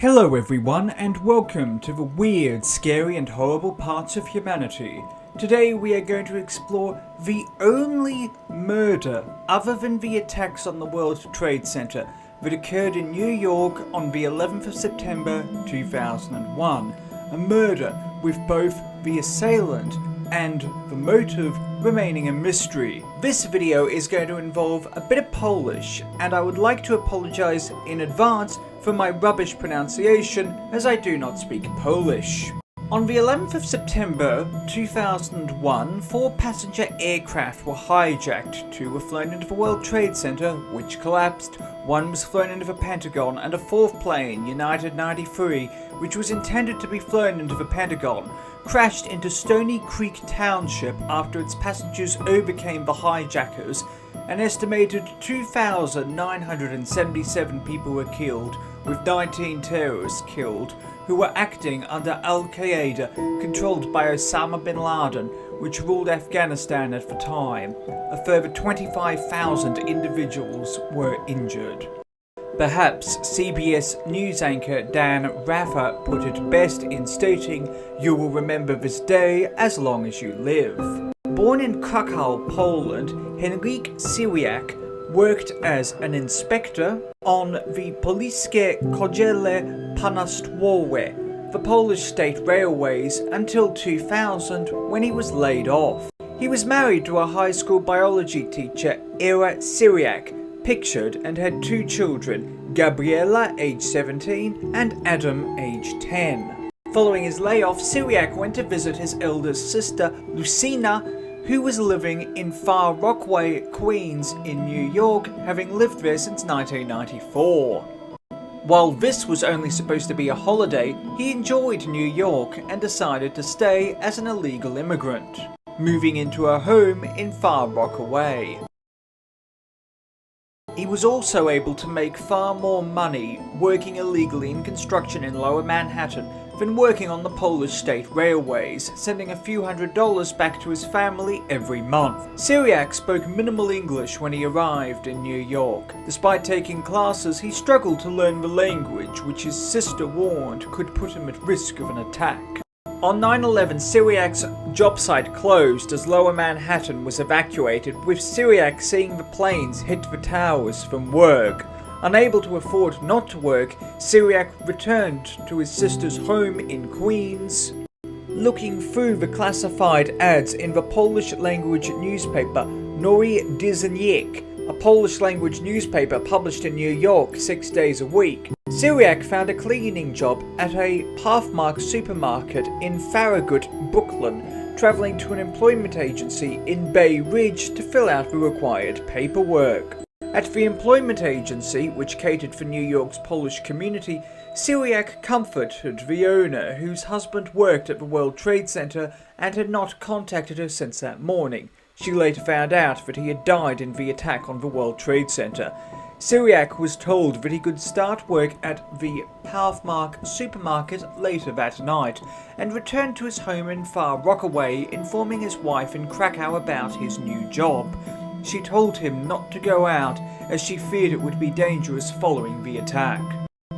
Hello everyone, and welcome to the weird, scary and horrible parts of humanity. Today we are going to explore the only murder other than the attacks on the World Trade Center that occurred in New York on the 11th of September 2001. A murder with both the assailant and the motive remaining a mystery. This video is going to involve a bit of Polish, and I would like to apologize in advance for my rubbish pronunciation, as I do not speak Polish. On the 11th of September 2001, 4 passenger aircraft were hijacked. 2 were flown into the World Trade Center, which collapsed. 1 was flown into the Pentagon, and a 4th plane, United 93, which was intended to be flown into the Pentagon, crashed into Stony Creek Township after its passengers overcame the hijackers. An estimated 2,977 people were killed, with 19 terrorists killed, who were acting under Al-Qaeda, controlled by Osama bin Laden, which ruled Afghanistan at the time. A further 25,000 individuals were injured. Perhaps CBS news anchor Dan Rather put it best in stating, "You will remember this day as long as you live." Born in Krakow, Poland, Henryk Siwiak worked as an inspector on the Polskie Kodziele Państwowe, the Polish state railways, until 2000, when he was laid off. He was married to a high school biology teacher, Henrique Syriac, pictured, and had 2 children, Gabriela, age 17, and Adam, age 10. Following his layoff, Syriac went to visit his eldest sister, Lucina, who was living in Far Rockaway, Queens in New York, having lived there since 1994. While this was only supposed to be a holiday, he enjoyed New York and decided to stay as an illegal immigrant, moving into a home in Far Rockaway. He was also able to make far more money working illegally in construction in Lower Manhattan than working on the Polish state railways, sending a few $100s back to his family every month. Syriac spoke minimal English when he arrived in New York. Despite taking classes, he struggled to learn the language, which his sister warned could put him at risk of an attack. On 9/11, Syriac's job site closed as Lower Manhattan was evacuated, with Syriac seeing the planes hit the towers from work. Unable to afford not to work, Syriac returned to his sister's home in Queens. Looking through the classified ads in the Polish-language newspaper Nowy Dziennik, a Polish-language newspaper published in New York 6 days a week, Syriac found a cleaning job at a Pathmark supermarket in Farragut, Brooklyn, traveling to an employment agency in Bay Ridge to fill out the required paperwork. At the employment agency, which catered for New York's Polish community, Syriac comforted the owner, whose husband worked at the World Trade Center and had not contacted her since that morning. She later found out that he had died in the attack on the World Trade Center. Syriac was told that he could start work at the Pathmark supermarket later that night, and returned to his home in Far Rockaway, informing his wife in Krakow about his new job. She told him not to go out, as she feared it would be dangerous following the attack.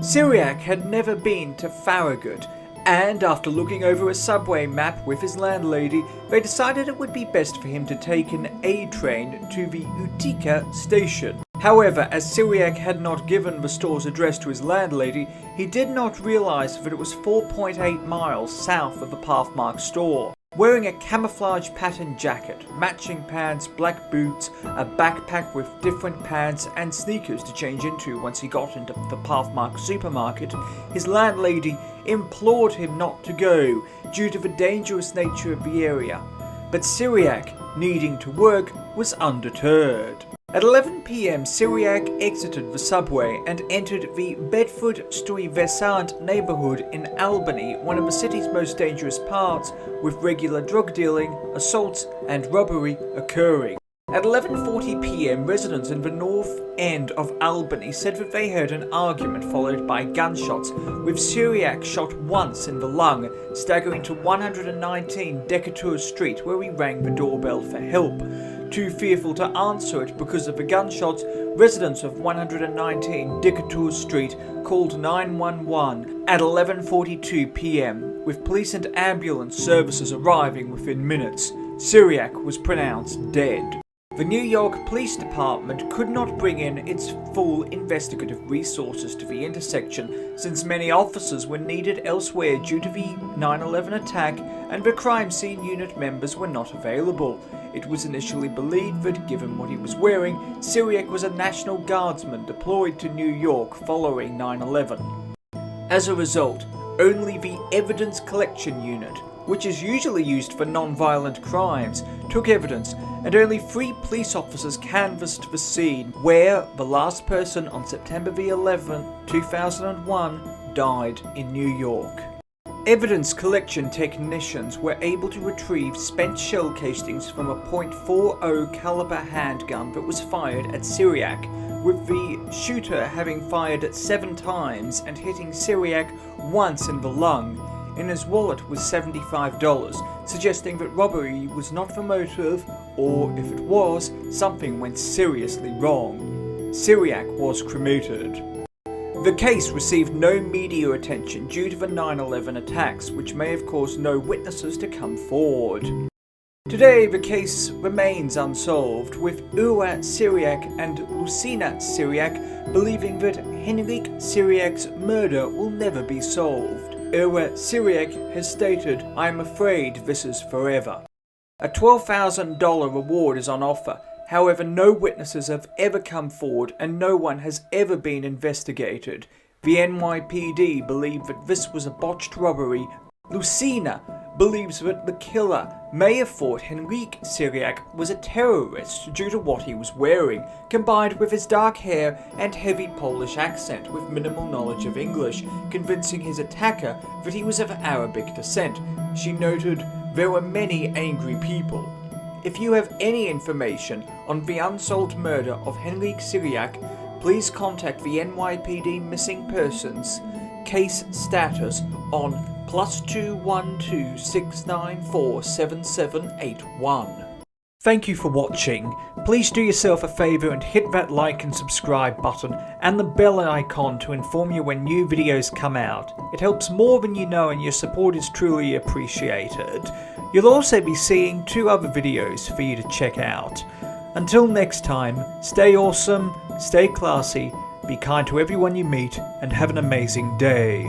Syriac had never been to Farragut, and after looking over a subway map with his landlady, they decided it would be best for him to take an A train to the Utica station. However, as Syriac had not given the store's address to his landlady, he did not realize that it was 4.8 miles south of the Pathmark store. Wearing a camouflage pattern jacket, matching pants, black boots, a backpack with different pants and sneakers to change into once he got into the Pathmark supermarket, his landlady implored him not to go due to the dangerous nature of the area. But Syriac, needing to work, was undeterred. At 11 p.m, Syriac exited the subway and entered the Bedford-Stuyvesant neighborhood in Albany, one of the city's most dangerous parts, with regular drug dealing, assaults, and robbery occurring. At 11:40 p.m, residents in the north end of Albany said that they heard an argument followed by gunshots, with Syriac shot once in the lung, staggering to 119 Decatur Street, where he rang the doorbell for help. Too fearful to answer it because of the gunshots, residents of 119 Decatur Street called 911 at 11:42 p.m, with police and ambulance services arriving within minutes. Syriac was pronounced dead. The New York Police Department could not bring in its full investigative resources to the intersection since many officers were needed elsewhere due to the 9/11 attack and the crime scene unit members were not available. It was initially believed that, given what he was wearing, Syriac was a National Guardsman deployed to New York following 9/11. As a result, only the Evidence Collection Unit, which is usually used for non-violent crimes, took evidence, and only 3 police officers canvassed the scene where the last person on September 11, 2001 died in New York. Evidence collection technicians were able to retrieve spent shell casings from a .40 caliber handgun that was fired at Syriac, with the shooter having fired 7 times and hitting Syriac once in the lung. In his wallet was $75, suggesting that robbery was not the motive, or if it was, something went seriously wrong. Syriac was cremated. The case received no media attention due to the 9/11 attacks, which may have caused no witnesses to come forward. Today, the case remains unsolved, with Henrique Syriac and Lucina Syriac believing that Henrique Syriac's murder will never be solved. Henrique Syriac has stated, "I am afraid this is forever." A $12,000 reward is on offer. However, no witnesses have ever come forward and no one has ever been investigated. The NYPD believe that this was a botched robbery. Lucina believes that the killer may have thought Henrique Syriac was a terrorist due to what he was wearing, combined with his dark hair and heavy Polish accent with minimal knowledge of English, convincing his attacker that he was of Arabic descent. She noted, "There were many angry people." If you have any information on the unsolved murder of Henryk Syriac, please contact the NYPD Missing Persons case status on +212 694 7781. Thank you for watching. Please do yourself a favour and hit that like and subscribe button and the bell icon to inform you when new videos come out. It helps more than you know and your support is truly appreciated. You'll also be seeing 2 other videos for you to check out. Until next time, stay awesome, stay classy, be kind to everyone you meet, and have an amazing day.